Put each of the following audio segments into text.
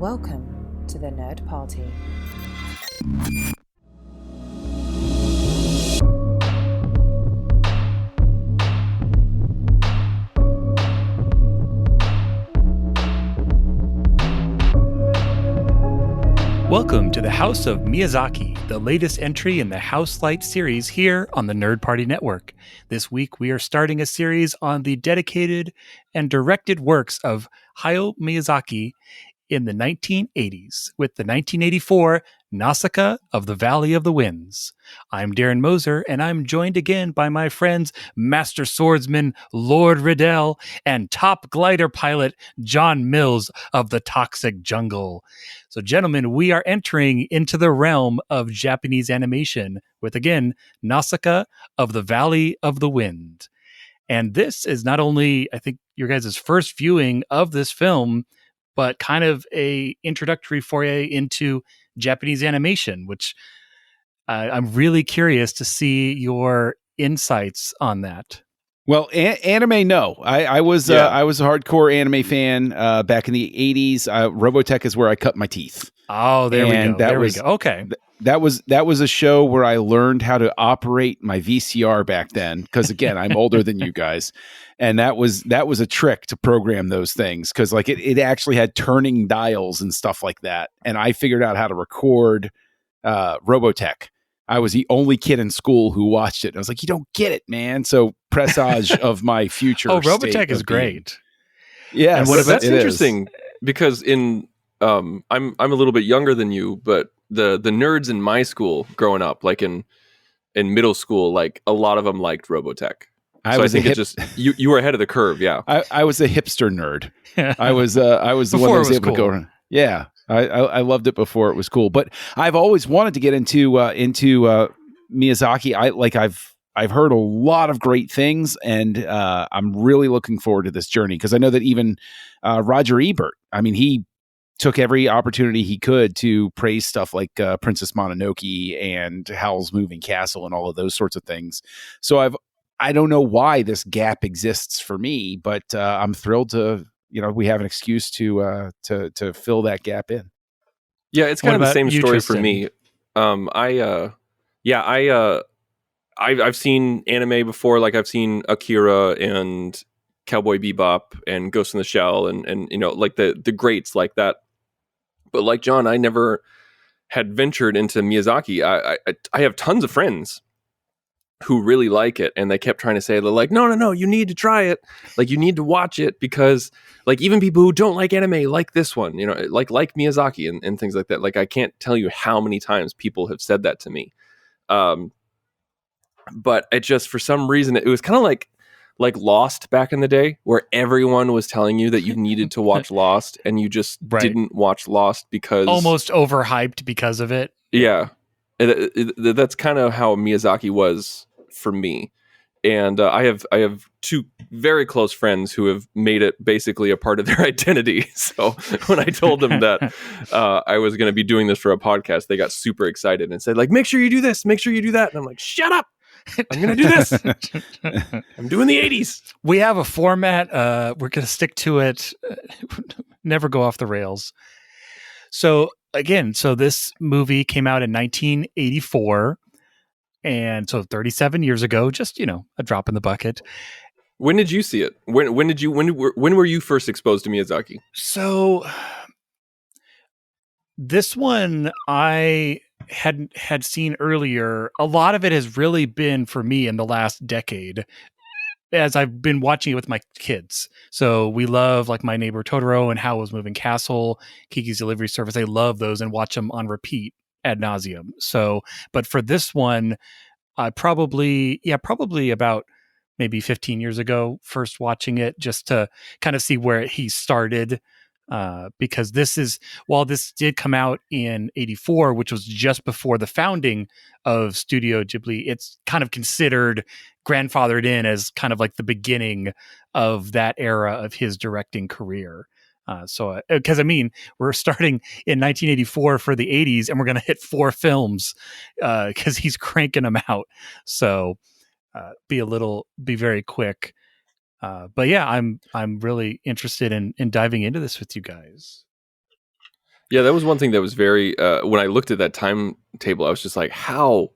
Welcome to the Nerd Party. Welcome to the House of Miyazaki, the latest entry in the Houselights series here on the Nerd Party Network. This week we are starting a series on the dedicated and directed works of Hayao Miyazaki in the 1980s with the 1984 Nausicaä of the Valley of the Winds. I'm Darren Moser, and I'm joined again by my friends Master Swordsman Lord Riddell and top glider pilot John Mills of the Toxic Jungle. So, gentlemen, we are entering into the realm of Japanese animation with, again, Nausicaä of the Valley of the Wind. And this is not only, I think, your guys' first viewing of this film, but kind of a introductory foray into Japanese animation, which I'm really curious to see your insights on that. Well, anime, no. I was a hardcore anime fan back in the 80s. Robotech is where I cut my teeth. Oh, there we go. Okay. That was a show where I learned how to operate my VCR back then. Because again, I'm older than you guys, and that was a trick to program those things. Because like it actually had turning dials and stuff like that, and I figured out how to record Robotech. I was the only kid in school who watched it. I was like, you don't get it, man. So presage of my future. Oh, Robotech is great. Yeah, and that's interesting because I'm a little bit younger than you, but the nerds in my school growing up, like in middle school, like a lot of them liked Robotech. I think it's just you were ahead of the curve. Yeah, I was a hipster nerd. I was the one that was able to go around. Yeah. I loved it before it was cool, but I've always wanted to get into Miyazaki. I've heard a lot of great things, and I'm really looking forward to this journey because I know that even Roger Ebert, I mean, he took every opportunity he could to praise stuff like Princess Mononoke and Howl's Moving Castle and all of those sorts of things. So I don't know why this gap exists for me, but I'm thrilled to. We have an excuse to fill that gap in. Yeah, it's kind of the same story for me. I've seen anime before. Like I've seen Akira and Cowboy Bebop and Ghost in the Shell and like the greats like that. But like John, I never had ventured into Miyazaki. I have tons of friends who really like it, and they kept trying to say, they're like, no, you need to try it, like you need to watch it, because like even people who don't like anime like this one, like Miyazaki and things like that. Like I can't tell you how many times people have said that to me, but it just, for some reason, it was kind of like Lost back in the day, where everyone was telling you that you needed to watch Lost, and you just didn't watch Lost because almost overhyped because of it. Yeah, that's kind of how Miyazaki was for me. And I have two very close friends who have made it basically a part of their identity. So when I told them that I was going to be doing this for a podcast, they got super excited and said, like, make sure you do this, make sure you do that. And I'm like, shut up. I'm going to do this. I'm doing the 80s. We have a format. We're going to stick to it. Never go off the rails. So again, this movie came out in 1984. And so 37 years ago, just, a drop in the bucket. When did you see it? When were you first exposed to Miyazaki? So this one I had seen earlier. A lot of it has really been for me in the last decade, as I've been watching it with my kids. So we love like My Neighbor Totoro and Howl's Moving Castle, Kiki's Delivery Service. I love those and watch them on repeat ad nauseum. So, but for this one, I probably about maybe 15 years ago, first watching it just to kind of see where he started. Because while this did come out in 84, which was just before the founding of Studio Ghibli, it's kind of considered grandfathered in as kind of like the beginning of that era of his directing career. Because we're starting in 1984 for the 80s, and we're going to hit 4 films because he's cranking them out. So be very quick. But yeah, I'm really interested in diving into this with you guys. Yeah, that was one thing that was very when I looked at that timetable, I was just like, how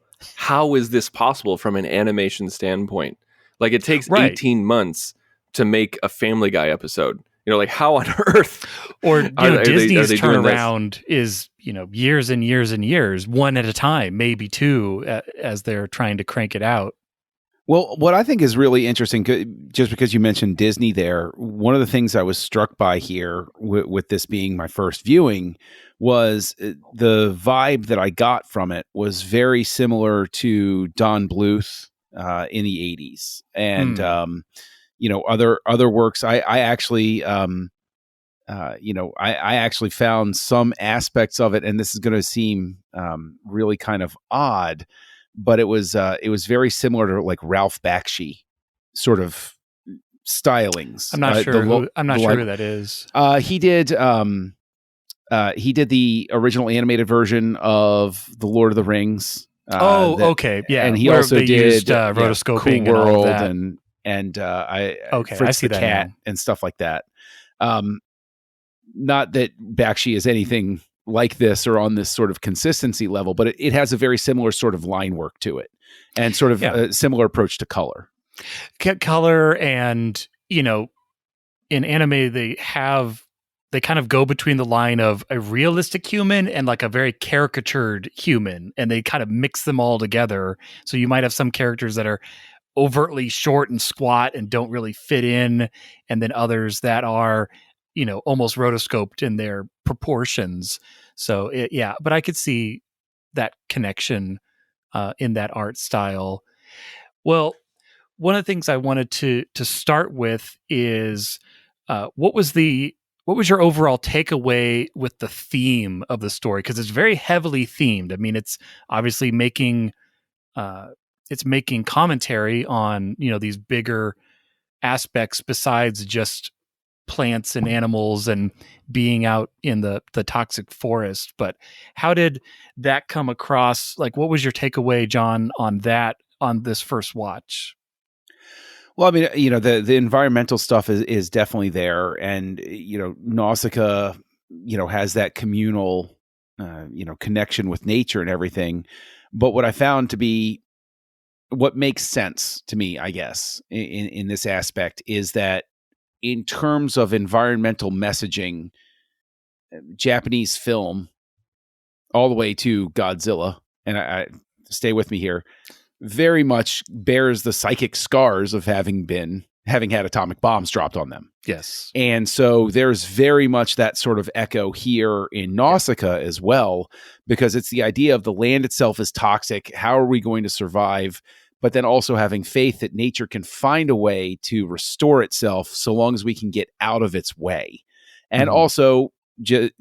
is this possible from an animation standpoint? Like, it takes Right. 18 months to make a Family Guy episode. Like, how on earth? Or Disney's they doing this? turnaround is years and years and years, one at a time, maybe two, as they're trying to crank it out. Well, what I think is really interesting, just because you mentioned Disney there, one of the things I was struck by here with this being my first viewing was the vibe that I got from it was very similar to Don Bluth in the 80s. And, other works. I actually, I actually found some aspects of it, and this is going to seem really kind of odd, but it was very similar to like Ralph Bakshi sort of stylings. I'm not sure. Who that is. He did the original animated version of The Lord of the Rings. Okay, yeah. And he where also they did used rotoscoping Cool and all of World that. Fritz I see the that Cat now. and stuff like that. Not that Bakshi is anything like this or on this sort of consistency level, but it has a very similar sort of line work to it and sort of a similar approach to color. Color and, in anime, they kind of go between the line of a realistic human and like a very caricatured human, and they kind of mix them all together. So you might have some characters that are overtly short and squat and don't really fit in, and then others that are almost rotoscoped in their proportions. So but I could see that connection in that art style. Well, one of the things I wanted to start with is what was your overall takeaway with the theme of the story? Because it's very heavily themed. I mean, it's obviously making commentary on these bigger aspects besides just plants and animals and being out in the toxic forest. But how did that come across? Like, what was your takeaway, John, on that on this first watch? Well, I mean, the environmental stuff is definitely there, and Nausicaä, has that communal, connection with nature and everything. But what I found to be what makes sense to me, I guess, in this aspect is that in terms of environmental messaging, Japanese film, all the way to Godzilla, and I stay with me here, very much bears the psychic scars of having had atomic bombs dropped on them. Yes. And so there's very much that sort of echo here in Nausicaä as well, because it's the idea of the land itself is toxic. How are we going to survive? But then also having faith that nature can find a way to restore itself so long as we can get out of its way. And also, the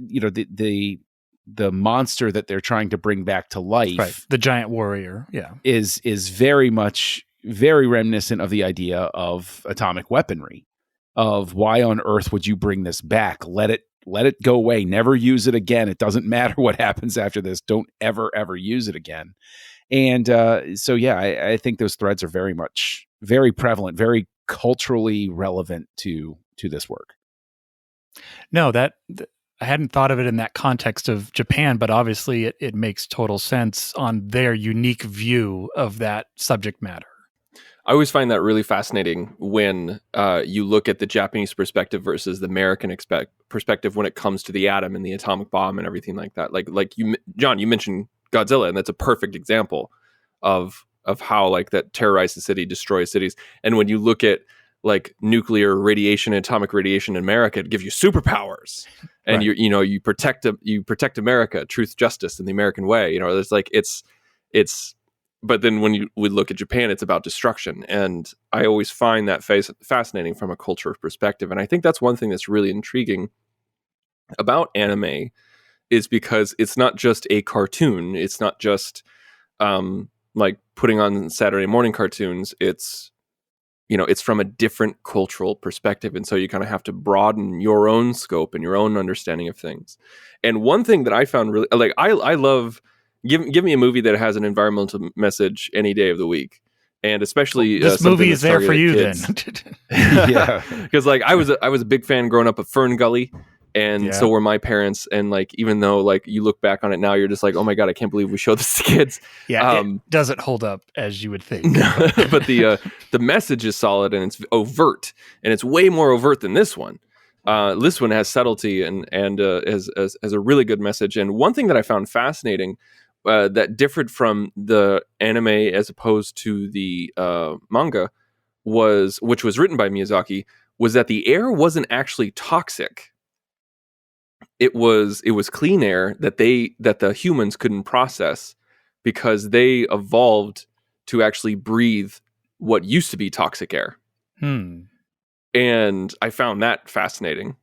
monster that they're trying to bring back to life, right, the giant warrior, is very reminiscent of the idea of atomic weaponry, of why on earth would you bring this back? Let it go away. Never use it again. It doesn't matter what happens after this. Don't ever use it again. And I think those threads are very prevalent, very culturally relevant to this work. No, I hadn't thought of it in that context of Japan, but obviously it makes total sense on their unique view of that subject matter. I always find that really fascinating when you look at the Japanese perspective versus the American perspective when it comes to the atom and the atomic bomb and everything like that. Like you, John, you mentioned Godzilla, and that's a perfect example of how like that terrorizes a city, destroys cities. And when you look at like nuclear radiation, atomic radiation in America, it gives you superpowers, and right. you protect America, truth, justice, in the American way. There's like it's. But then when we look at Japan, it's about destruction. And I always find that fascinating from a culture perspective. And I think that's one thing that's really intriguing about anime, is because it's not just a cartoon. It's not just like putting on Saturday morning cartoons. It's from a different cultural perspective. And so you kind of have to broaden your own scope and your own understanding of things. And one thing that I found really, like, I love, give me a movie that has an environmental message any day of the week. And especially this movie is there for you kids. Then. Yeah. Because like I was a big fan growing up of Fern Gully. And so were my parents. And like, even though like you look back on it now, you're just like, oh my God, I can't believe we showed this to kids. Yeah, it doesn't hold up as you would think. But the message is solid and it's overt, and it's way more overt than this one. This one has subtlety and has a really good message. And one thing that I found fascinating that differed from the anime as opposed to the manga which was written by Miyazaki, was that the air wasn't actually toxic. It was clean air that the humans couldn't process because they evolved to actually breathe what used to be toxic air. And I found that fascinating.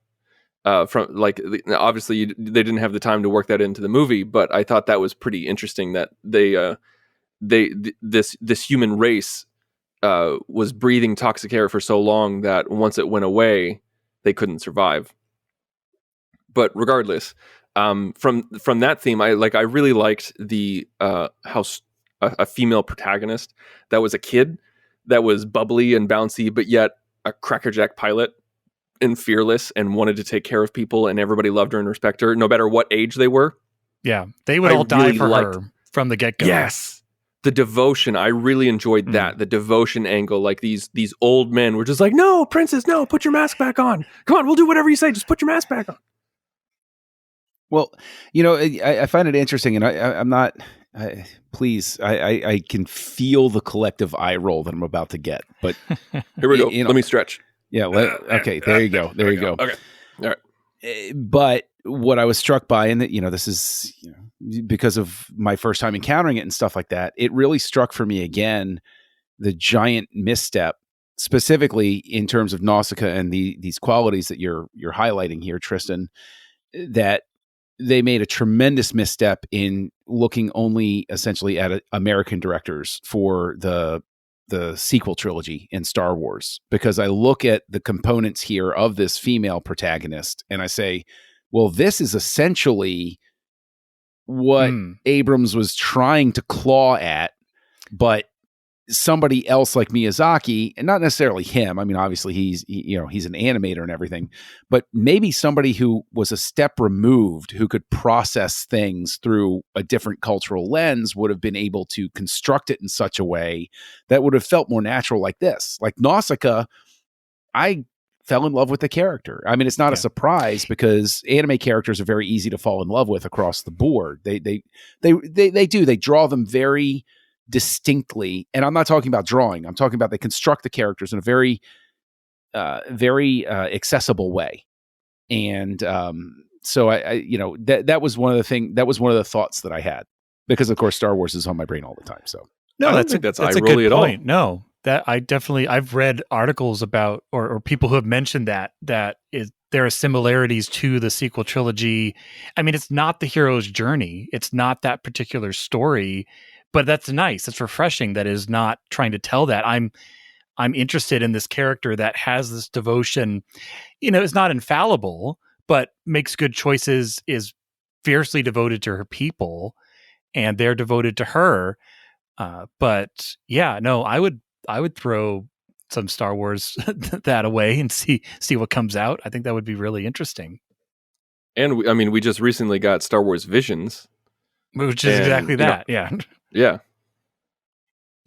From like, obviously they didn't have the time to work that into the movie, but I thought that was pretty interesting that this human race was breathing toxic air for so long that once it went away, they couldn't survive. But regardless, from that theme, I really liked the how a female protagonist that was a kid that was bubbly and bouncy, but yet a crackerjack pilot and fearless and wanted to take care of people, and everybody loved her and respected her, no matter what age they were. Yeah, they would all die for her from the get-go. Yes. The devotion, I really enjoyed that. The devotion angle, like these old men were just like, no, princess, no, put your mask back on. Come on, we'll do whatever you say. Just put your mask back on. Well, I find it interesting, and I'm not. Please, I can feel the collective eye roll that I'm about to get. But here we go. Let me stretch. Yeah. Okay. There you go. There you go. Okay. All right. But what I was struck by, and that this is because of my first time encountering it and stuff like that, it really struck for me again the giant misstep, specifically in terms of Nausicaä and these qualities that you're highlighting here, Tristan, that they made a tremendous misstep in looking only essentially at American directors for the sequel trilogy in Star Wars, because I look at the components here of this female protagonist and I say, well, this is essentially what Abrams was trying to claw at, but somebody else like Miyazaki, and not necessarily him. I mean, obviously he's an animator and everything, but maybe somebody who was a step removed, who could process things through a different cultural lens, would have been able to construct it in such a way that would have felt more natural like this. Like Nausicaä, I fell in love with the character. I mean, it's not a surprise because anime characters are very easy to fall in love with across the board. They draw them very distinctly, and I'm not talking about drawing. I'm talking about they construct the characters in a very, very accessible way. And so that was one of the things. That was one of the thoughts that I had, because of course Star Wars is on my brain all the time. So no, I don't think that's a good point. All. No, that I've read articles about or people who have mentioned that there are similarities to the sequel trilogy. I mean, it's not the hero's journey. It's not that particular story. But that's nice. It's refreshing that is not trying to tell that. I'm interested in this character that has this devotion. Is not infallible, but makes good choices, is fiercely devoted to her people, and they're devoted to her. But yeah, no, I would throw some Star Wars that away and see what comes out. I think that would be really interesting. And we just recently got Star Wars Visions, which is exactly that. Yeah. Yeah.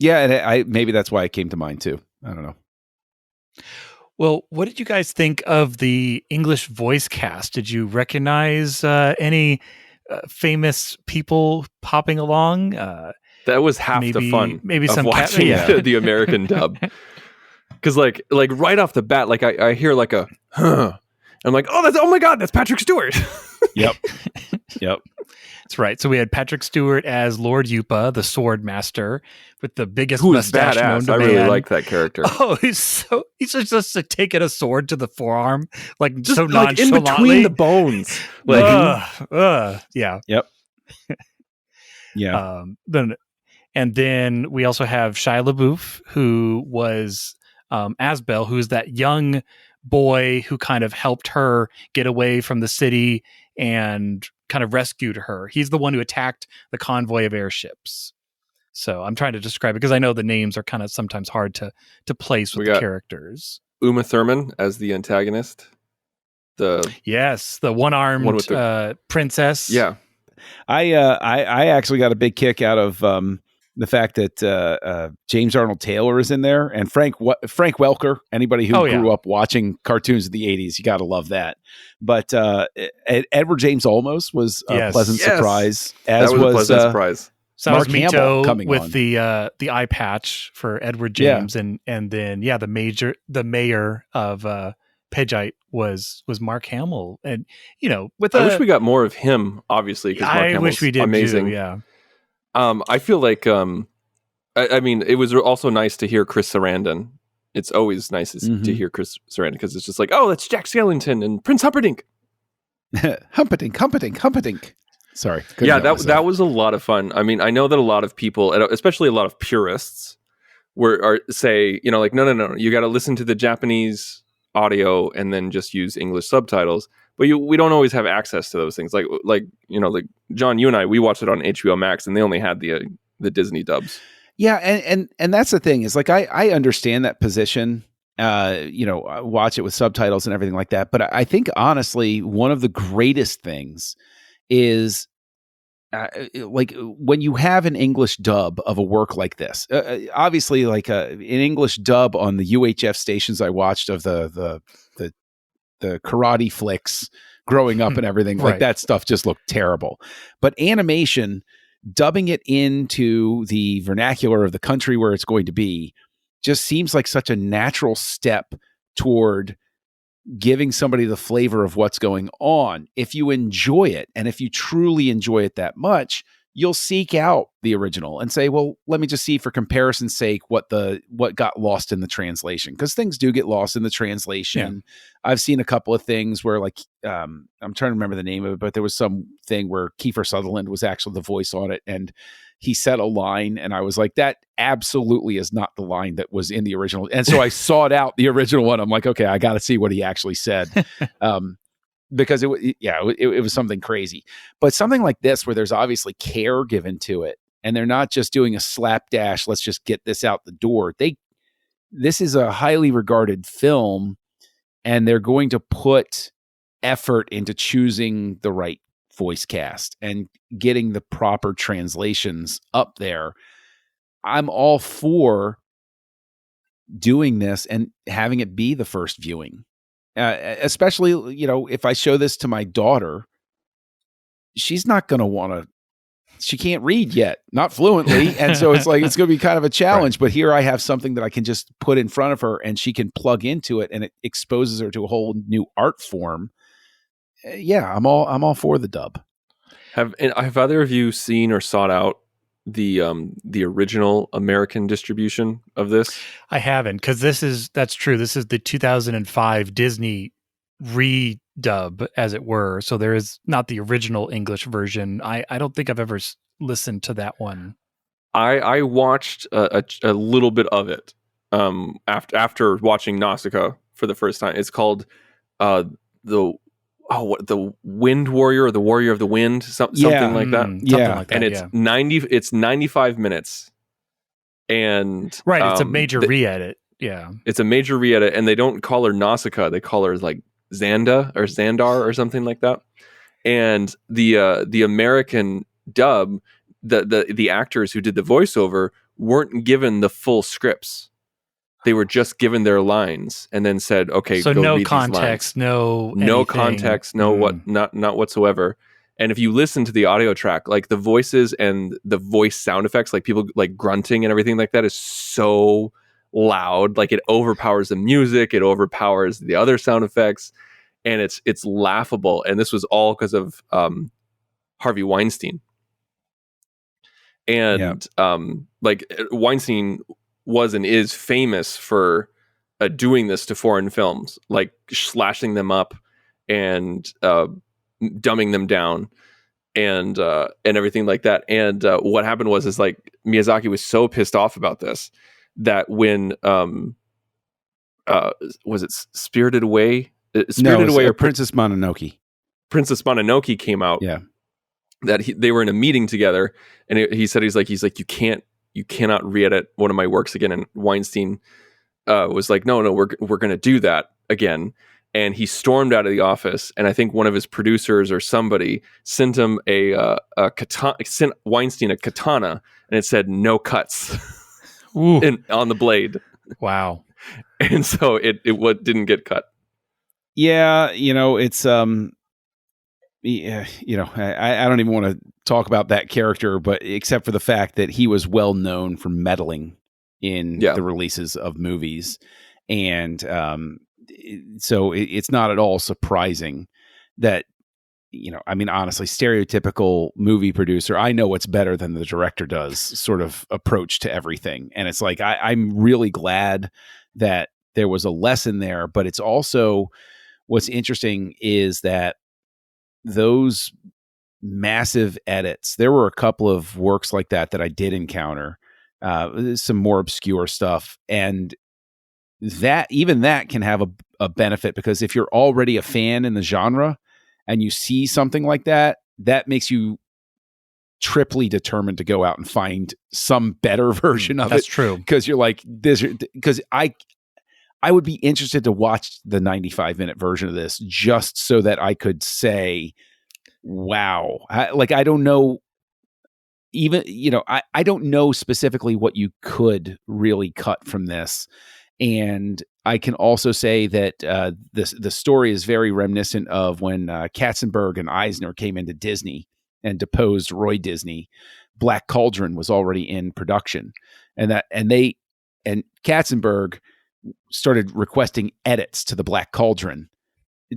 Yeah, and maybe that's why it came to mind too. I don't know. Well, what did you guys think of the English voice cast? Did you recognize any famous people popping along? That was half the fun. Maybe of some watching the American dub. Because like right off the bat, like I hear like a huh. I'm like, oh my God, that's Patrick Stewart. Yep. That's right. So we had Patrick Stewart as Lord Yupa, the sword master, with the biggest Who's mustache known badass. to I man. really like that character. Oh, he's just taking a sword to the forearm, like just so like in nonchalantly. between the bones. Like, yeah. Yep. Yeah. Then we also have Shia LaBeouf, who was Asbel, who's that young boy who kind of helped her get away from the city and kind of rescued her. He's the one who attacked the convoy of airships. So I'm trying to describe it because I know the names are kind of sometimes hard to place with the characters. Uma Thurman as the antagonist. Yes, the one-armed One with princess. Yeah. I actually got a big kick out of the fact that James Arnold Taylor is in there, and Frank Welker. Anybody who grew up watching cartoons of the '80s, you got to love that. But Edward James Olmos was a pleasant surprise. As that was a pleasant surprise. So Mark that was Hamill Mito coming with on. the eye patch for Edward James, and then the mayor of Pidgeite was Mark Hamill, and I wish we got more of him, obviously, because Mark I Hamill's wish we did amazing. too, yeah. I feel like I mean, it was also nice to hear Chris Sarandon. It's always nice to hear Chris Sarandon, because it's just like, oh, that's Jack Skellington and Prince Humperdinck. Humperdinck. Sorry. Yeah, that was a lot of fun. I mean, I know that a lot of people, especially a lot of purists, say, like, no, you got to listen to the Japanese audio and then just use English subtitles. But we don't always have access to those things. Like John, you and I, we watched it on HBO Max, and they only had the Disney dubs. Yeah, and that's the thing, is like I understand that position. Watch it with subtitles and everything like that. But I think honestly, one of the greatest things is like when you have an English dub of a work like this. Obviously, like an English dub on the UHF stations I watched of the karate flicks growing up and everything like that stuff just looked terrible. But animation, dubbing it into the vernacular of the country where it's going to be, just seems like such a natural step toward giving somebody the flavor of what's going on. If you enjoy it, and if you truly enjoy it that much, you'll seek out the original and say, well, let me just see for comparison's sake what got lost in the translation, because things do get lost in the translation. Yeah. I've seen a couple of things where, like, I'm trying to remember the name of it, but there was some thing where Kiefer Sutherland was actually the voice on it, and he said a line, and I was like, that absolutely is not the line that was in the original. And so I sought out the original one. I'm like, okay, I got to see what he actually said. Because it was something crazy. But something like this, where there's obviously care given to it, and they're not just doing a slapdash, let's just get this out the door. This is a highly regarded film, and they're going to put effort into choosing the right voice cast and getting the proper translations up there. I'm all for doing this and having it be the first viewing. Especially, if I show this to my daughter, she's not going to want to, she can't read yet, not fluently. And so it's like, it's going to be kind of a challenge, but here I have something that I can just put in front of her and she can plug into it, and it exposes her to a whole new art form. Yeah, I'm all for the dub. Have either of you seen or sought out the original American distribution of this? I haven't, because that's true. This is the 2005 Disney redub, as it were. So there is not the original English version. I don't think I've ever listened to that one. I watched a little bit of it after watching Nausicaä for the first time. It's called the Wind Warrior, or the Warrior of the Wind, something like that. Something like that, and it's 95 minutes, and it's a major re-edit. Yeah, it's a major re-edit, and they don't call her Nausicaä; they call her like Xanda or Xandar or something like that. And the American dub, the actors who did the voiceover weren't given the full scripts. They were just given their lines and then said, okay, so go no read context, these lines. No context, not whatsoever. And if you listen to the audio track, like the voices and the voice sound effects, like people like grunting and everything like that, is so loud. Like it overpowers the music, it overpowers the other sound effects, and it's laughable. And this was all because of Harvey Weinstein. And like Weinstein was and is famous for doing this to foreign films, like slashing them up and dumbing them down and everything like that. And what happened was like Miyazaki was so pissed off about this that when was it Spirited Away? Spirited Away or Princess Mononoke? Princess Mononoke came out. Yeah, that they were in a meeting together, and he said he's like you cannot re-edit one of my works again. And Weinstein was like, no, we're going to do that again. and he stormed out of the office. And I think one of his producers or somebody sent him a katana, sent Weinstein a katana, and it said "no cuts" on the blade. Wow. And so it didn't get cut. Yeah, it's yeah, I don't even want to talk about that character, but except for the fact that he was well known for meddling in the releases of movies, and so it's not at all surprising that honestly, stereotypical movie producer, I know what's better than the director does sort of approach to everything, and it's like I'm really glad that there was a lesson there, but it's also what's interesting is that those massive edits, there were a couple of works like that I did encounter, some more obscure stuff, and that can have a benefit, because if you're already a fan in the genre and you see something like that, that makes you triply determined to go out and find some better version of it. That's true. Because you're like, because I would be interested to watch the 95-minute version of this just so that I could say, wow. I don't know, even, I don't know specifically what you could really cut from this. And I can also say that the story is very reminiscent of when Katzenberg and Eisner came into Disney and deposed Roy Disney. Black Cauldron was already in production, and Katzenberg started requesting edits to the Black Cauldron,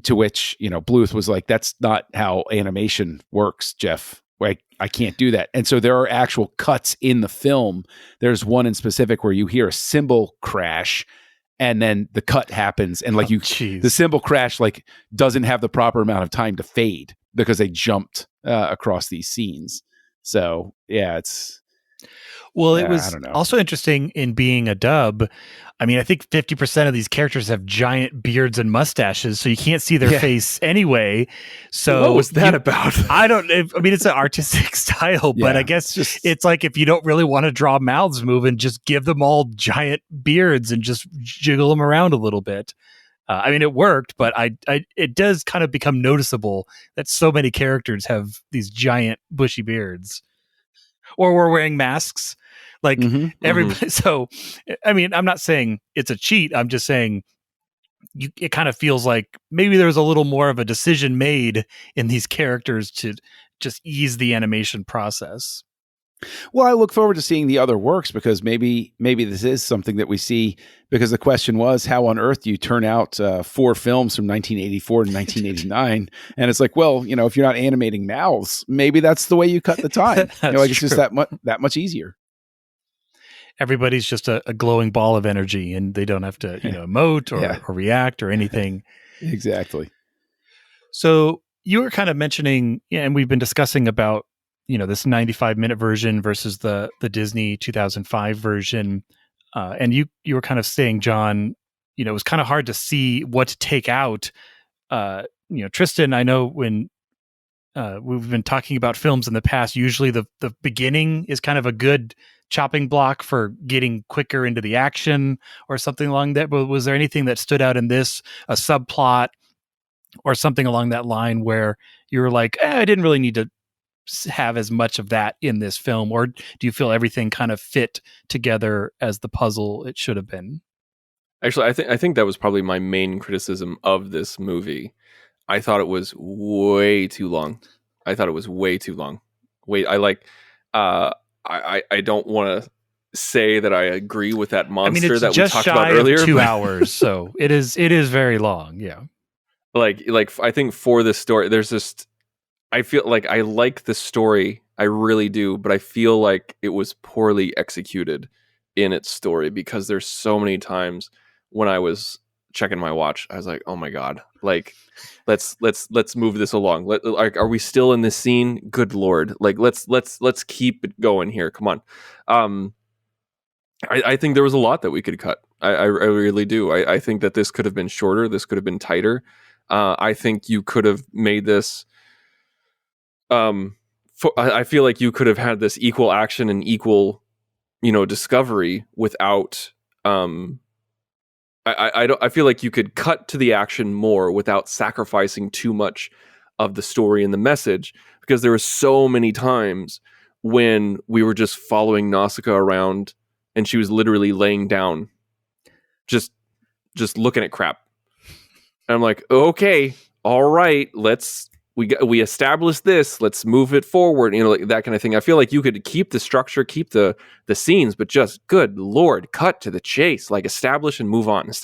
to which Bluth was like, "That's not how animation works, Jeff. I can't do that." And so there are actual cuts in the film. There's one in specific where you hear a cymbal crash, and then the cut happens, and the cymbal crash doesn't have the proper amount of time to fade because they jumped across these scenes. So yeah, it's. Well, it was also interesting in being a dub. I mean, I think 50% of these characters have giant beards and mustaches, so you can't see their face anyway. So what was that about? I mean, it's an artistic style, but I guess it's like, if you don't really want to draw mouths moving, just give them all giant beards and just jiggle them around a little bit. I mean, it worked, but it does kind of become noticeable that so many characters have these giant bushy beards, or we're wearing masks. Everybody. So, I mean, I'm not saying it's a cheat. I'm just saying it kind of feels like maybe there's a little more of a decision made in these characters to just ease the animation process. Well, I look forward to seeing the other works, because maybe this is something that we see, because the question was, how on earth do you turn out 4 films from 1984 to 1989? And it's like, well, if you're not animating mouths, maybe that's the way you cut the time. It's just that much easier. Everybody's just a glowing ball of energy, and they don't have to, emote or react or anything. Exactly. So you were kind of mentioning, and we've been discussing about, this 95-minute version versus the Disney 2005 version. And you were kind of saying, John, it was kind of hard to see what to take out. Tristan, I know when we've been talking about films in the past, usually the beginning is kind of a good chopping block for getting quicker into the action or something along that. But was there anything that stood out in this, a subplot or something along that line, where you were like, I didn't really need to have as much of that in this film? Or do you feel everything kind of fit together as the puzzle it should have been? Actually, I think that was probably my main criticism of this movie. I thought it was way too long. I don't want to say that I agree with that monster that we talked about earlier. It's just shy of 2 hours, so it is very long. Yeah, like I think for this story, there's just, I feel like I like the story, I really do, but I feel like it was poorly executed in its story, because there's so many times when I was checking my watch, I was like, oh my god, let's move this along. Are we still in this scene? Good lord, let's keep it going here. Come on. I think there was a lot that we could cut. I really do. I think that this could have been shorter. This could have been tighter. I think you could have made this. I feel like you could have had this equal action and equal, discovery without. I feel like you could cut to the action more without sacrificing too much of the story and the message, because there were so many times when we were just following Nausicaä around and she was literally laying down, just looking at crap. And I'm like, okay, all right, we established this, let's move it forward, like that kind of thing. I feel like you could keep the structure, keep the scenes, but just, good Lord, cut to the chase, like establish and move on. And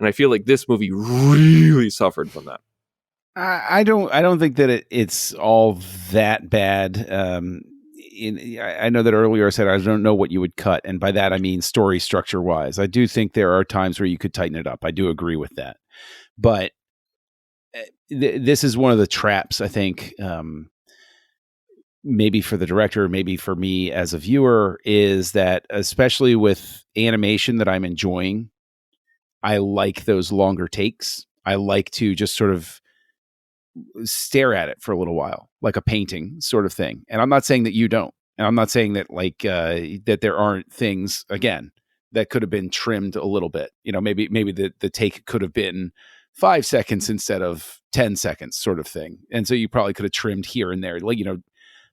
I feel like this movie really suffered from that. I don't think that it's all that bad. I know that earlier I said I don't know what you would cut, and by that I mean story structure wise. I do think there are times where you could tighten it up. I do agree with that, but this is one of the traps, I think, maybe for the director, maybe for me as a viewer, is that especially with animation that I'm enjoying, I like those longer takes. I like to just sort of stare at it for a little while, like a painting sort of thing. And I'm not saying that you don't. And I'm not saying that that there aren't things, again, that could have been trimmed a little bit. Maybe the take could have been 5 seconds instead of 10 seconds sort of thing. And so you probably could have trimmed here and there,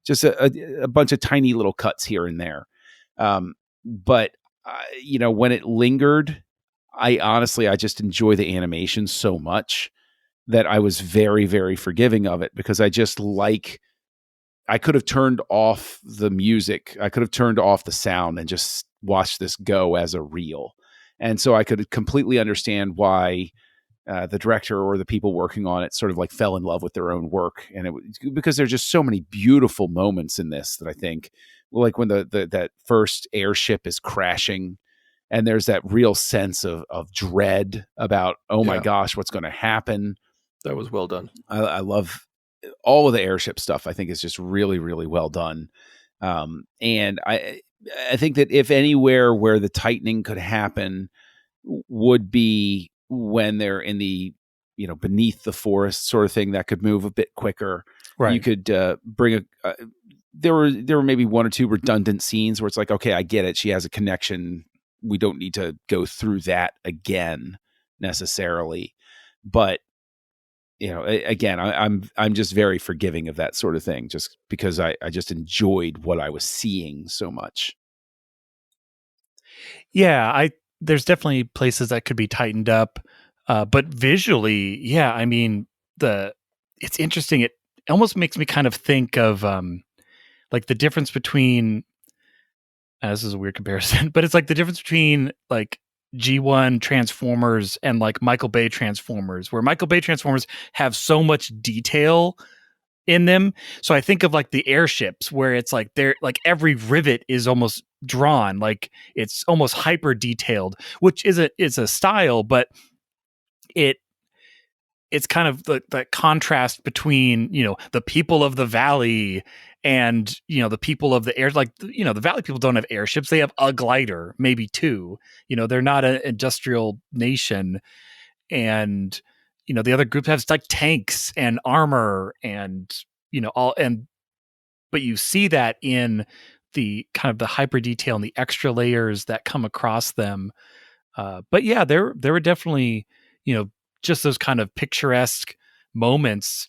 just a bunch of tiny little cuts here and there. But when it lingered, I just enjoy the animation so much that I was very, very forgiving of it, because I could have turned off the music. I could have turned off the sound and just watched this go as a reel. And so I could completely understand why the director or the people working on it sort of like fell in love with their own work. And because there's just so many beautiful moments in this that I think, like when that first airship is crashing, and there's that real sense of dread about, oh my gosh, what's going to happen. That was well done. I love all of the airship stuff. I think is just really, really well done. And I think that if anywhere where the tightening could happen would be when they're in the, beneath the forest sort of thing, that could move a bit quicker. Right. You could bring there were maybe one or two redundant scenes where it's like, okay, I get it. She has a connection. We don't need to go through that again necessarily. But again, I'm just very forgiving of that sort of thing, just because I just enjoyed what I was seeing so much. Yeah, there's definitely places that could be tightened up, but visually, yeah, I mean, it's interesting. It almost makes me kind of think of like the difference between. This is a weird comparison, but it's like the difference between like G1 Transformers and like Michael Bay Transformers, where Michael Bay Transformers have so much detail in them. So I think of like the airships, where it's like they're like every rivet is almost drawn, like it's almost hyper detailed, which is a style, but it's kind of the contrast between, the people of the valley and, the people of the air. Like, the valley people don't have airships. They have a glider, maybe two. They're not an industrial nation. And, the other group has like tanks and armor and, but you see that in the kind of the hyper detail and the extra layers that come across them. But yeah, there were definitely, just those kind of picturesque moments.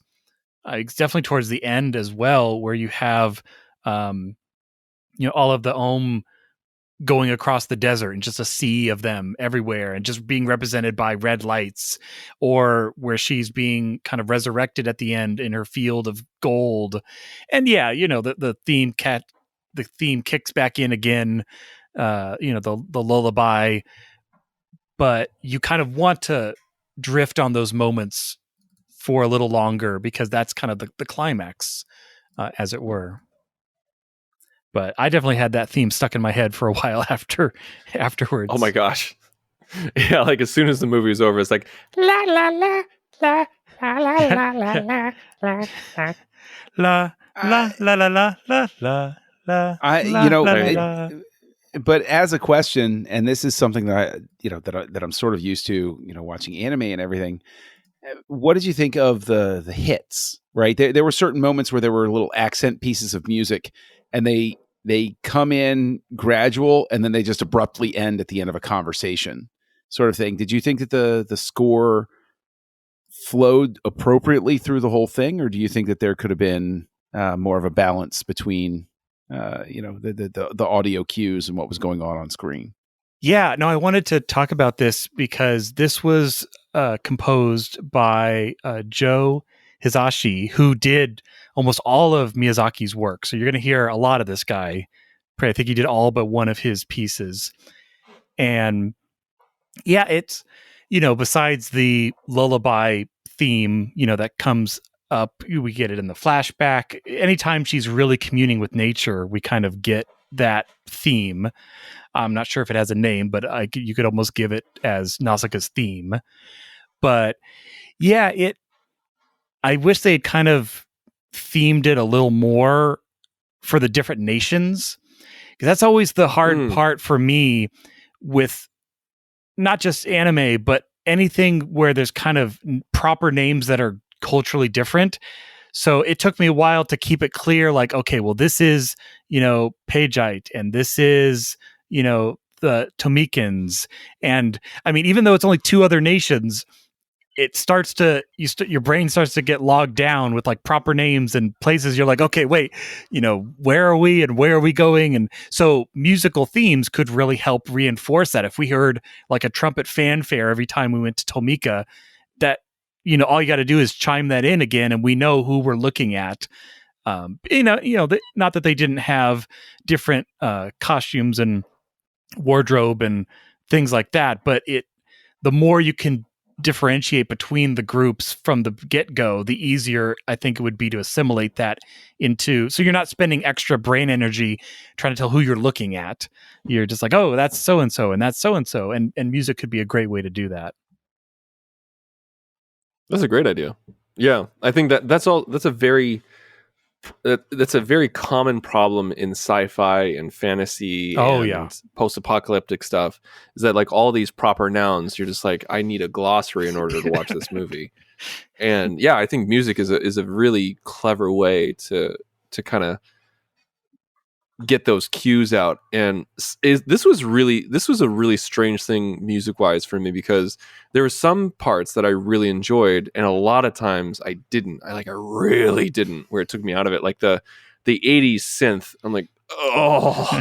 It's definitely towards the end as well, where you have, all of the going across the desert and just a sea of them everywhere and just being represented by red lights, or where she's being kind of resurrected at the end in her field of gold. And yeah, the theme kicks back in again, the lullaby, but you kind of want to drift on those moments for a little longer, because that's kind of the climax, as it were. But I definitely had that theme stuck in my head for a while afterwards. Oh my gosh. Yeah, like as soon as the movie was over, it's like la la la la la la la la la la la la la la la la la. But as a question, and this is something that that I'm sort of used to, watching anime and everything. What did you think of the hits? Right, there were certain moments where there were little accent pieces of music, and they come in gradual, and then they just abruptly end at the end of a conversation. sort of thing. Did you think that the score flowed appropriately through the whole thing, or do you think that there could have been more of a balance between the audio cues and what was going on screen? Yeah, no, I wanted to talk about this because this was composed by Joe Hisashi, who did almost all of Miyazaki's work. So you're going to hear a lot of this guy. I think he did all but one of his pieces. And yeah, it's, besides the lullaby theme, that comes up, we get it in the flashback. Anytime she's really communing with nature, we kind of get that theme. I'm not sure if it has a name, but you could almost give it as Nausicaa's theme. But yeah, I wish they had kind of themed it a little more for the different nations, because that's always the hard part for me with not just anime, but anything where there's kind of proper names that are culturally different. So it took me a while to keep it clear, like, okay, well, this is, Pagite, and this is, the Tomikans. And I mean, even though it's only two other nations, it starts to, your brain starts to get logged down with like proper names and places. You're like, okay, wait, where are we and where are we going? And so musical themes could really help reinforce that. If we heard like a trumpet fanfare every time we went to Tomika, that, all you got to do is chime that in again, and we know who we're looking at. Not that they didn't have different costumes and wardrobe and things like that, but the more you can differentiate between the groups from the get-go, the easier I think it would be to assimilate that into, so you're not spending extra brain energy trying to tell who you're looking at. You're just like, oh, that's so-and-so and that's so-and-so, and music could be a great way to do that. That's a great idea. Yeah, I think that's a very common problem in sci-fi and fantasy and post-apocalyptic stuff, is that like all these proper nouns, you're just like, I need a glossary in order to watch this movie. And yeah, I think music is a really clever way to kind of get those cues out. And this was a really strange thing music-wise for me, because there were some parts that I really enjoyed, and a lot of times I didn't. I really didn't, where it took me out of it. Like the 80s synth, I'm like, oh,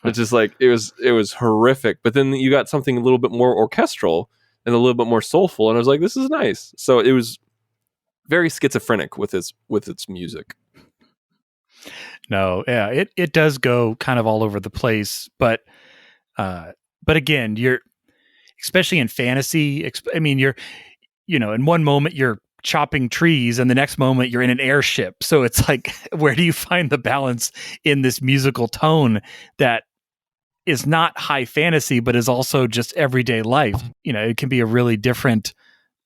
it's just like, it was horrific. But then you got something a little bit more orchestral and a little bit more soulful, and I was like, this is nice. So it was very schizophrenic with its music. No, yeah, it does go kind of all over the place, but again, you're, especially in fantasy, you're, in one moment you're chopping trees and the next moment you're in an airship. So it's like, where do you find the balance in this musical tone that is not high fantasy, but is also just everyday life? It can be a really different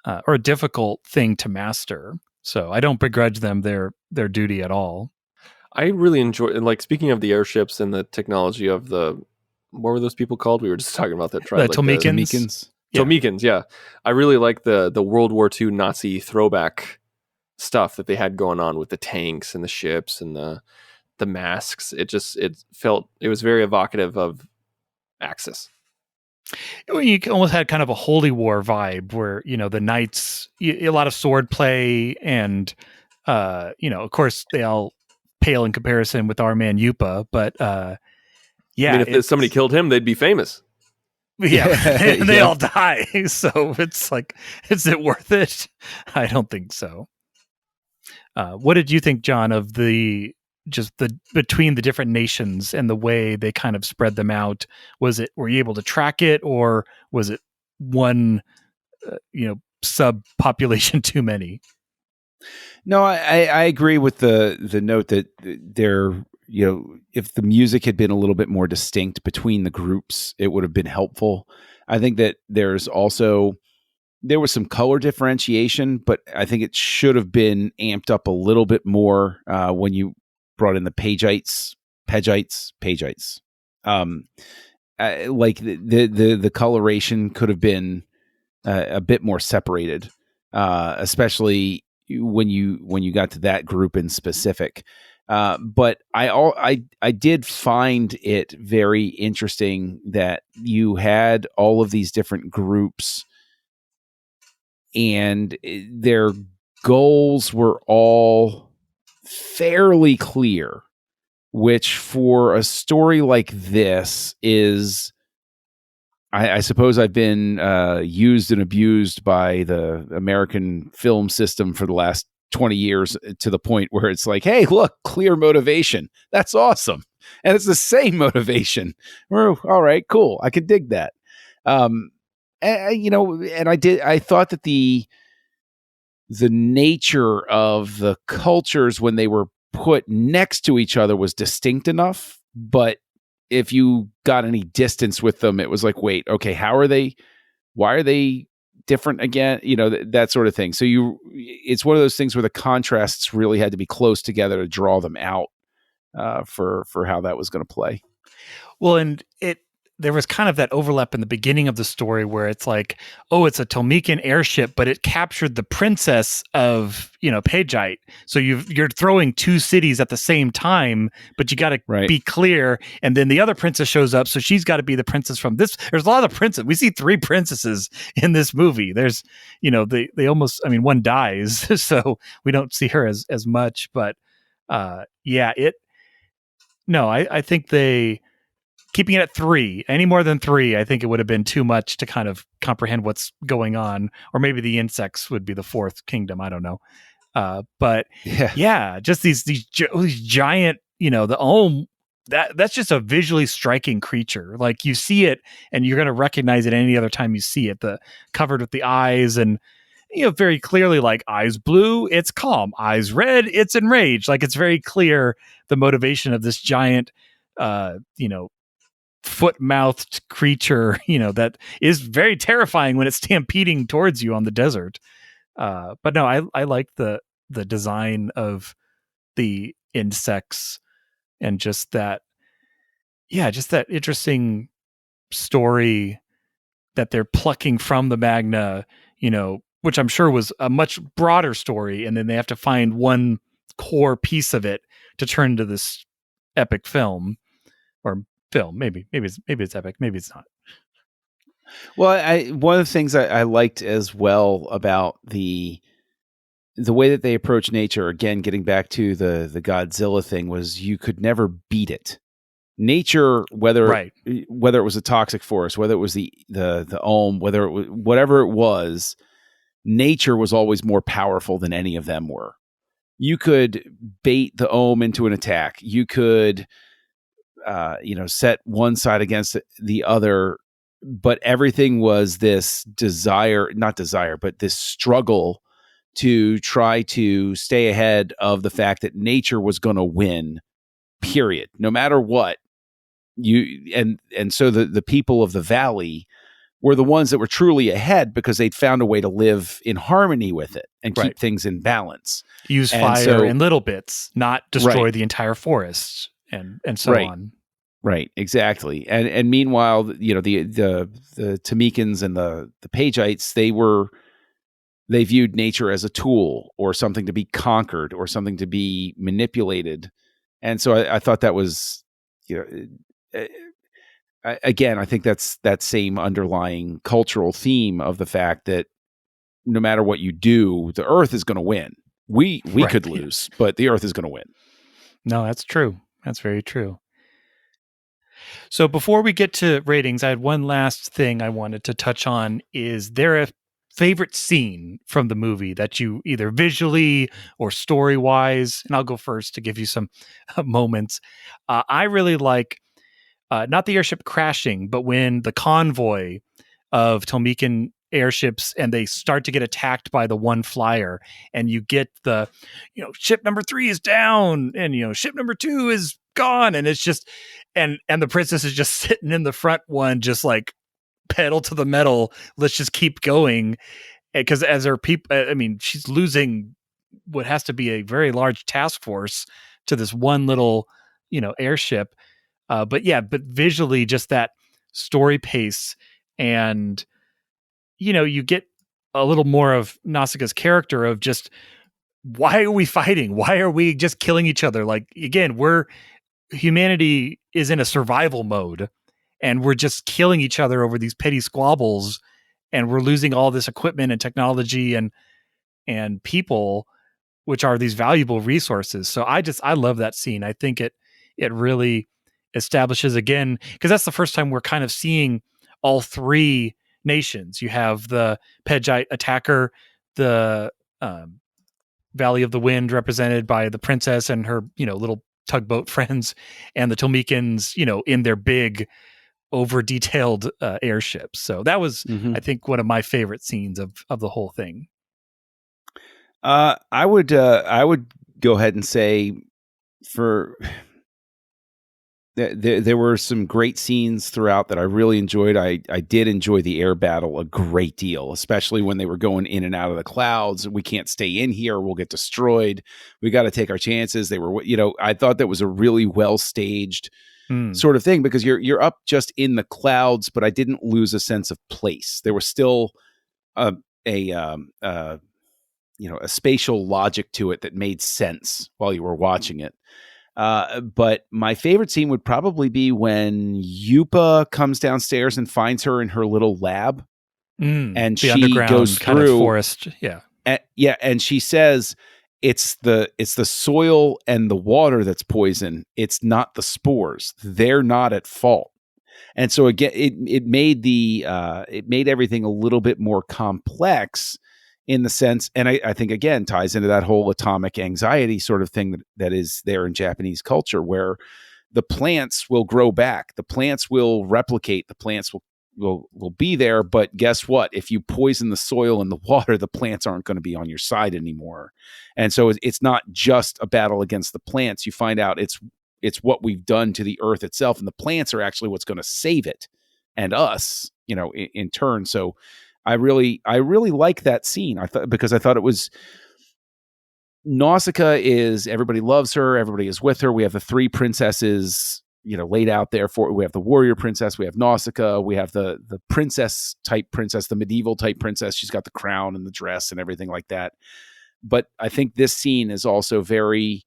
or a difficult thing to master. So I don't begrudge them their duty at all. I really enjoy, like, speaking of the airships and the technology of what were those people called? We were just talking about that tribe. The Tomikans. Tomikans, yeah. I really like the World War II Nazi throwback stuff that they had going on with the tanks and the ships and the masks. It was very evocative of Axis. You almost had kind of a holy war vibe where, the knights, a lot of sword play, and, of course they all pale in comparison with our man Yupa, but yeah. I mean, if somebody killed him, they'd be famous. Yeah, and they all die. So it's like, is it worth it? I don't think so. What did you think, John, of the between the different nations and the way they kind of spread them out? Were you able to track it, or was it one, subpopulation too many? No, I agree with the note that there, if the music had been a little bit more distinct between the groups, it would have been helpful. I think that there was some color differentiation, but I think it should have been amped up a little bit more when you brought in the Pagites. Like the coloration could have been a bit more separated, especially when you got to that group in specific. But I did find it very interesting that you had all of these different groups, and their goals were all fairly clear, which for a story like this is, I suppose I've been used and abused by the American film system for the last 20 years to the point where it's like, hey, look, clear motivation. That's awesome. And it's the same motivation. All right, cool. I could dig that. And I thought that the nature of the cultures when they were put next to each other was distinct enough, but if you got any distance with them, it was like, wait, okay, why are they different again? That sort of thing. So it's one of those things where the contrasts really had to be close together to draw them out for how that was going to play. Well, and there was kind of that overlap in the beginning of the story where it's like, oh, it's a Tolmecan airship, but it captured the princess of, Pagite. So you're throwing two cities at the same time, but you got to be clear. And then the other princess shows up. So she's got to be the princess from this. There's a lot of princesses. We see 3 princesses in this movie. There's, they almost, one dies. So we don't see her as much, but I think keeping it at 3, any more than 3, I think it would have been too much to kind of comprehend what's going on. Or maybe the insects would be the 4th kingdom. I don't know. But just these giant, the Ohm, that's just a visually striking creature. Like you see it and you're going to recognize it any other time you see it, covered with the eyes and, very clearly like eyes blue, it's calm, eyes red, it's enraged. Like it's very clear the motivation of this giant, foot-mouthed creature, that is very terrifying when it's stampeding towards you on the desert. But no, I like the design of the insects and just that interesting story that they're plucking from the Magna, which I'm sure was a much broader story, and then they have to find one core piece of it to turn into this epic film. Maybe it's epic, maybe it's not. Well, one of the things I liked as well about the way that they approach nature, again, getting back to the Godzilla thing, was you could never beat it. Nature, whether it was a toxic forest, whether it was the Ohm, whether it was whatever it was, nature was always more powerful than any of them were. You could bait the Ohm into an attack. You could set one side against the other, but everything was this this struggle to try to stay ahead of the fact that nature was going to win, period, no matter what. So the people of the valley were the ones that were truly ahead because they'd found a way to live in harmony with it and keep things in balance. Use fire in little bits, not destroy the entire forest. And so on. Right, exactly. And meanwhile, the Tolmecans and the Pagites, they viewed nature as a tool or something to be conquered or something to be manipulated. And so I thought that was, again, I think that's that same underlying cultural theme of the fact that no matter what you do, the Earth is going to win. We could lose, but the Earth is going to win. No, that's true. That's very true. So before we get to ratings, I had one last thing I wanted to touch on. Is there a favorite scene from the movie that you either visually or story-wise, and I'll go first to give you some moments. I really like, not the airship crashing, but when the convoy of Tolmecan airships and they start to get attacked by the one flyer, and you get the, ship number 3 is down and, ship number 2 is gone. And it's just, and the princess is just sitting in the front one, just like pedal to the metal. Let's just keep going. Because as her people, she's losing what has to be a very large task force to this one little, airship. But visually, just that story pace, and you get a little more of Nausicaa's character of just why are we fighting? Why are we just killing each other? Like, again, humanity is in a survival mode, and we're just killing each other over these petty squabbles, and we're losing all this equipment and technology and people, which are these valuable resources. So I love that scene. I think it really establishes, again, because that's the first time we're kind of seeing all three nations. You have the Pedjite attacker, the Valley of the Wind, represented by the princess and her, little tugboat friends, and the Tolmekans, in their big, over detailed airships. So that was, I think, one of my favorite scenes of the whole thing. I would go ahead and say there were some great scenes throughout that I really enjoyed. I did enjoy the air battle a great deal, especially when they were going in and out of the clouds. We can't stay in here. We'll get destroyed. We got to take our chances. They were, I thought that was a really well staged sort of thing, because you're up just in the clouds, but I didn't lose a sense of place. There was still a spatial logic to it that made sense while you were watching it. But my favorite scene would probably be when Yupa comes downstairs and finds her in her little lab, and she goes through kind of forest. Yeah. And she says, it's the soil and the water that's poison. It's not the spores. They're not at fault. And so again, it made it made everything a little bit more complex, in the sense, and I think, again, ties into that whole atomic anxiety sort of thing that is there in Japanese culture, where the plants will grow back, the plants will replicate, the plants will be there. But guess what? If you poison the soil and the water, the plants aren't going to be on your side anymore. And so it's not just a battle against the plants. You find out it's what we've done to the earth itself, and the plants are actually what's going to save it and us, in turn. So I really like that scene. Because I thought it was, Nausicaä is, everybody loves her, everybody is with her. We have the three princesses, laid out there we have the warrior princess, we have Nausicaä, we have the princess type princess, the medieval type princess. She's got the crown and the dress and everything like that. But I think this scene is also very,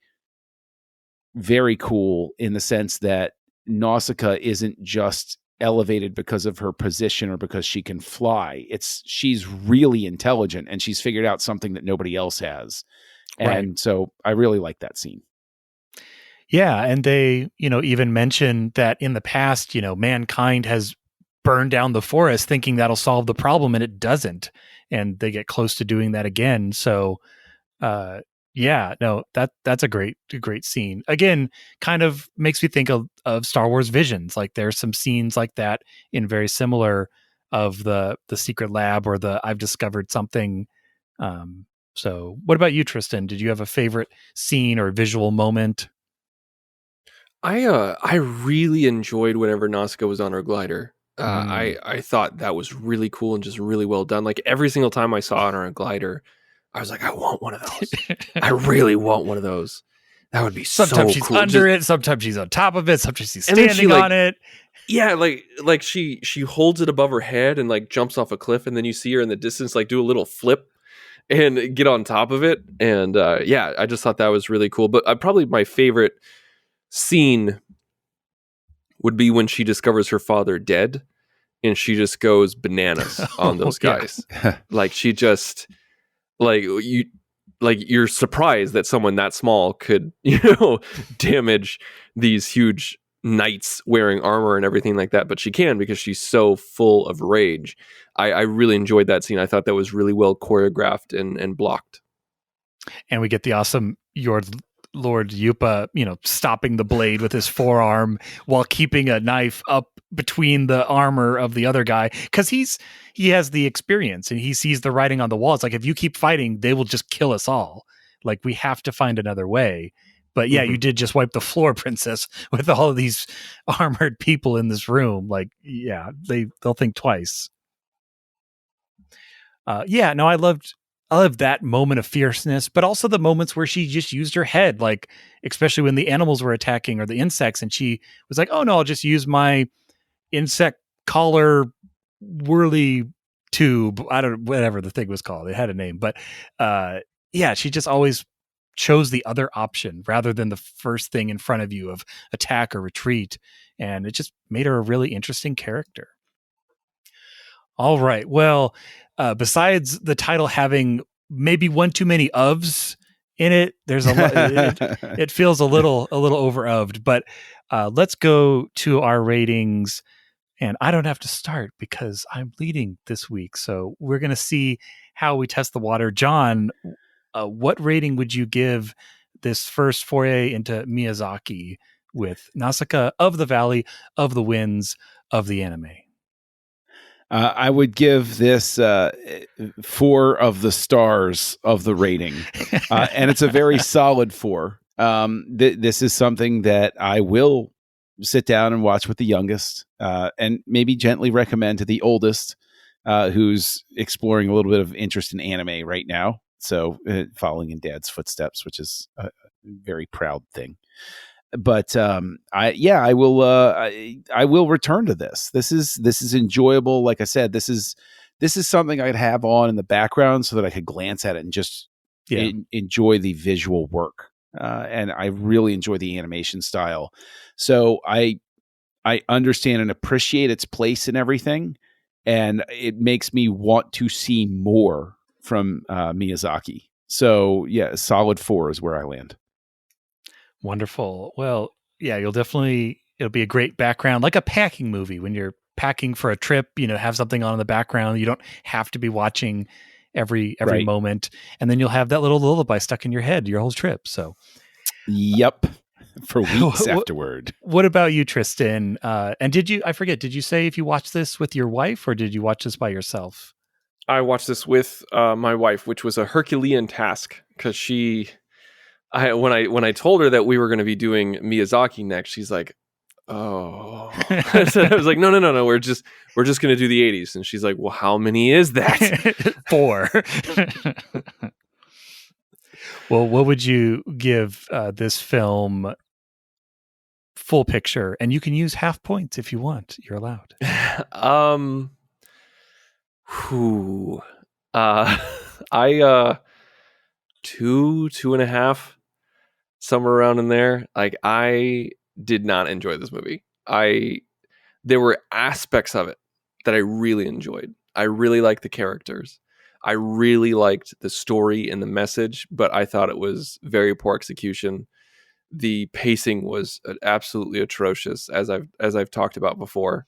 very cool, in the sense that Nausicaä isn't just elevated because of her position or because she can fly. She's really intelligent, and she's figured out something that nobody else has. And so I really like that scene. Yeah. And they, even mention that in the past, mankind has burned down the forest thinking that'll solve the problem, and it doesn't. And they get close to doing that again. So, that's a great scene. Again, kind of makes me think of Star Wars Visions. Like, there's some scenes like that in very similar, of the secret lab, or the I've discovered something. So what about you, Tristan? Did you have a favorite scene or visual moment? I really enjoyed whenever Nausicaä was on her glider. I thought that was really cool and just really well done. Like, every single time I saw her on a glider, I was like, I want one of those. I really want one of those. That would be sometimes she's cool. Under it, sometimes she's on top of it, sometimes she's standing on it. Yeah, like she holds it above her head and like jumps off a cliff, and then you see her in the distance like do a little flip and get on top of it. And I just thought that was really cool. But probably my favorite scene would be when she discovers her father dead, and she just goes bananas on those guys. Like, she just, you're surprised that someone that small could, damage these huge knights wearing armor and everything like that. But she can, because she's so full of rage. I really enjoyed that scene. I thought that was really well choreographed and blocked. And we get the awesome Lord Yupa, stopping the blade with his forearm while keeping a knife up between the armor of the other guy, because he has the experience and he sees the writing on the wall. It's like, if you keep fighting, they will just kill us all. Like, we have to find another way. But yeah, you did just wipe the floor, princess, with all of these armored people in this room. Like, yeah, they'll think twice. I loved that moment of fierceness, but also the moments where she just used her head, like, especially when the animals were attacking, or the insects, and she was like, oh no, I'll just use my insect collar whirly tube. I don't know, whatever the thing was called. It had a name, but yeah, she just always chose the other option rather than the first thing in front of you of attack or retreat. And it just made her a really interesting character. All right. Well, besides the title having maybe one too many ofs in it, there's a lot. It feels a little over-oved. But let's go to our ratings. And I don't have to start because I'm leading this week. So we're going to see how we test the water. John, what rating would you give this first foray into Miyazaki with Nausicaä, of the Valley of the Winds, of the anime? I would give this 4 of the stars of the rating. And it's a very solid 4. This is something that I will sit down and watch with the youngest, and maybe gently recommend to the oldest, who's exploring a little bit of interest in anime right now. So following in dad's footsteps, which is a very proud thing. But I will return to this. This is enjoyable. Like I said, this is something I'd have on in the background so that I could glance at it and just enjoy the visual work. And I really enjoy the animation style. So I understand and appreciate its place in everything, and it makes me want to see more from Miyazaki. So yeah, solid 4 is where I land. Wonderful. Well, yeah, it'll be a great background, like a packing movie when you're packing for a trip, have something on in the background. You don't have to be watching every right. moment. And then you'll have that little lullaby stuck in your head your whole trip. So, yep. For weeks afterward. What about you, Tristan? And did you say if you watched this with your wife or did you watch this by yourself? I watched this with my wife, which was a Herculean task because when I told her that we were going to be doing Miyazaki next, she's like, "Oh," so I was like, "No, we're just going to do the 80s." And she's like, "Well, how many is that?" 4. Well, what would you give this film full picture? And you can use half points if you want. You're allowed. I 2.5. Somewhere around in there. Like, I did not enjoy this movie. There were aspects of it that I really enjoyed. I really liked the characters. I really liked the story and the message, but I thought it was very poor execution. The pacing was absolutely atrocious, as I've talked about before.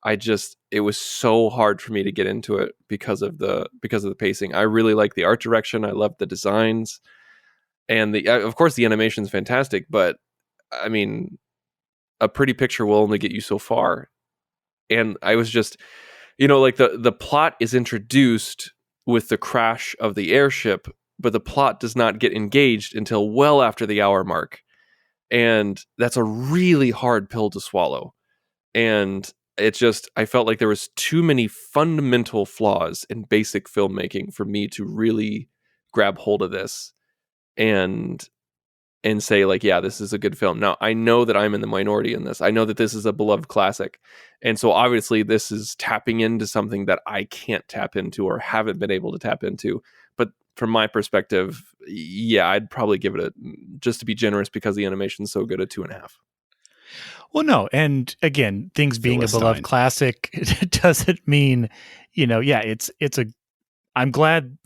It was so hard for me to get into it because of the pacing. I really like the art direction. I love the designs. And of course, the animation is fantastic, but I mean, a pretty picture will only get you so far. And I was just, like the plot is introduced with the crash of the airship, but the plot does not get engaged until well after the hour mark. And that's a really hard pill to swallow. And I felt like there was too many fundamental flaws in basic filmmaking for me to really grab hold of this and say like, yeah, this is a good film. Now, I know that I'm in the minority in this. I know that this is a beloved classic. And so obviously this is tapping into something that I can't tap into or haven't been able to tap into. But from my perspective, yeah, I'd probably give it just to be generous because the animation's so good, a 2.5. Well, no. And again, things being a beloved classic, it doesn't mean, I'm glad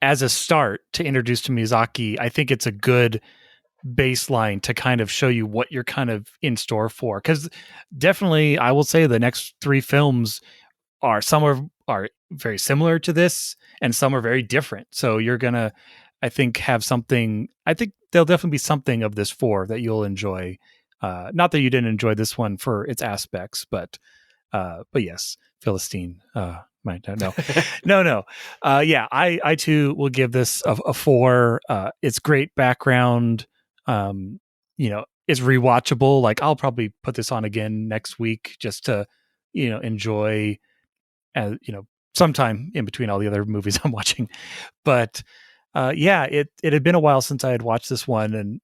as a start to introduce to Miyazaki. I think it's a good baseline to kind of show you what you're kind of in store for. Because definitely, I will say the next 3 films some are very similar to this, and some are very different. So you're gonna, I think, have something. I think there'll definitely be something of this 4 that you'll enjoy. Not that you didn't enjoy this one for its aspects, but yes, Philistine. No. Yeah, I too will give this a 4. It's great background. It's rewatchable. Like, I'll probably put this on again next week just to, enjoy, sometime in between all the other movies I'm watching. But it had been a while since I had watched this one, and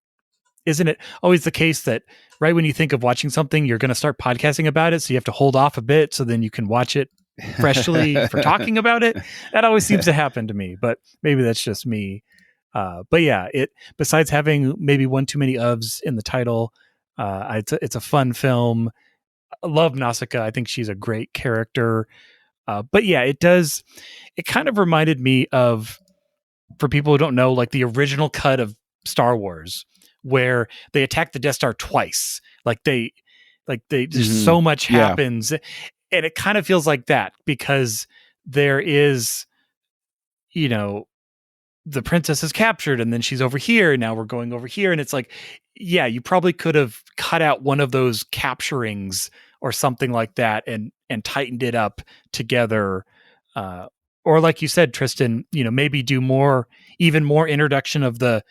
isn't it always the case that right when you think of watching something, you're going to start podcasting about it, so you have to hold off a bit so then you can watch it freshly for talking about it. That always seems to happen to me, but maybe that's just me. But yeah, it besides having maybe one too many ofs in the title, it's a fun film. I love Nausicaä. I think she's a great character. But yeah, it kind of reminded me of, for people who don't know, like the original cut of Star Wars, where they attack the Death Star twice. There's so much happens. And it kind of feels like that, because there is, the princess is captured and then she's over here and now we're going over here. And it's like, yeah, you probably could have cut out one of those capturings or something like that and tightened it up together. Or like you said, Tristan, maybe do even more introduction of the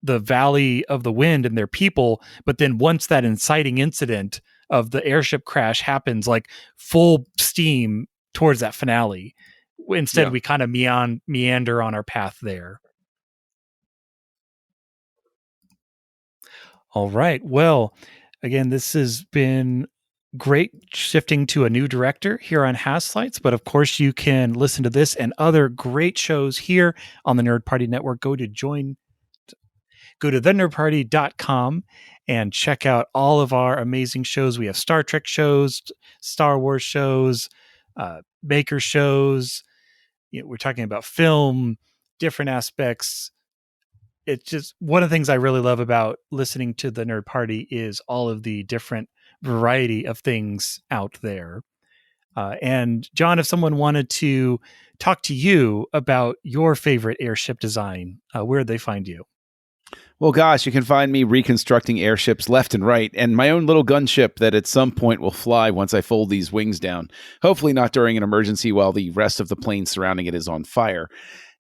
Valley of the Wind and their people. But then once that inciting incident of the airship crash happens, like full steam towards that finale. Instead, we kind of meander on our path there. All right. Well, again, this has been great, shifting to a new director here on Houselights. But of course, you can listen to this and other great shows here on the Nerd Party Network. Go to thenerdparty.com and check out all of our amazing shows. We have Star Trek shows, Star Wars shows, maker shows. We're talking about film, different aspects. It's just one of the things I really love about listening to the Nerd Party is all of the different variety of things out there. And John, if someone wanted to talk to you about your favorite airship design, where would they find you? Well, gosh, you can find me reconstructing airships left and right, and my own little gunship that at some point will fly once I fold these wings down. Hopefully not during an emergency while the rest of the plane surrounding it is on fire.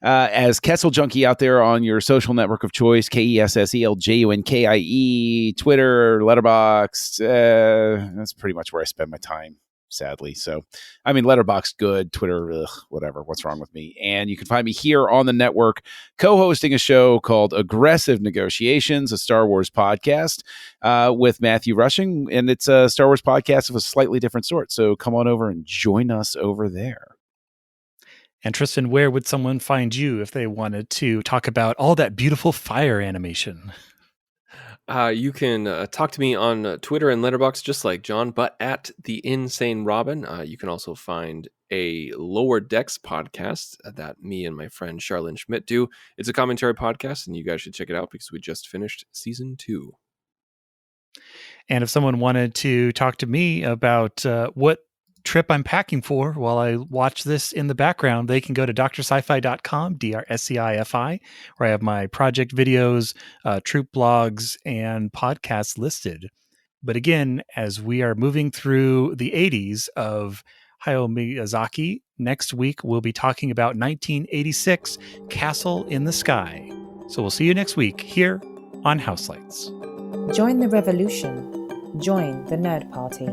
As Kessel Junkie out there on your social network of choice, KESSELJUNKIE, Twitter, Letterboxd, that's pretty much where I spend my time, sadly. So, I mean, Letterboxd, good. Twitter, whatever. What's wrong with me? And you can find me here on the network, co-hosting a show called Aggressive Negotiations, a Star Wars podcast with Matthew Rushing. And it's a Star Wars podcast of a slightly different sort. So come on over and join us over there. And Tristan, where would someone find you if they wanted to talk about all that beautiful fire animation? You can talk to me on Twitter and Letterboxd, just like John, but at The Insane Robin. You can also find a Lower Decks podcast that me and my friend Charlene Schmidt do. It's a commentary podcast, and you guys should check it out because we just finished season 2. And if someone wanted to talk to me about what trip I'm packing for while I watch this in the background, they can go to drsci-fi.com, DRSCIFI, where I have my project videos, troop blogs, and podcasts listed. But again, as we are moving through the 80s of Hayao Miyazaki, next week we'll be talking about 1986 Castle in the Sky. So we'll see you next week here on Houselights. Join the revolution. Join the Nerd Party.